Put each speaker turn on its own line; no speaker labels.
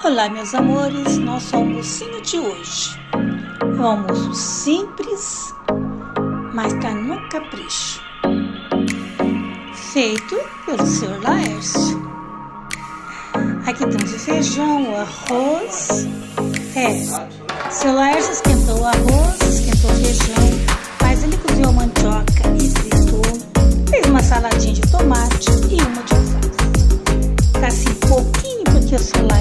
Olá, meus amores, nosso almocinho de hoje é um almoço simples, mas tá no capricho, feito pelo Sr. Laércio. Aqui temos o feijão, o arroz. O Sr. Laércio esquentou o arroz, esquentou o feijão, mas ele cozinhou a mandioca e fritou, fez uma saladinha de tomate e uma de alface. Tá assim pouquinho porque o Sr. Laércio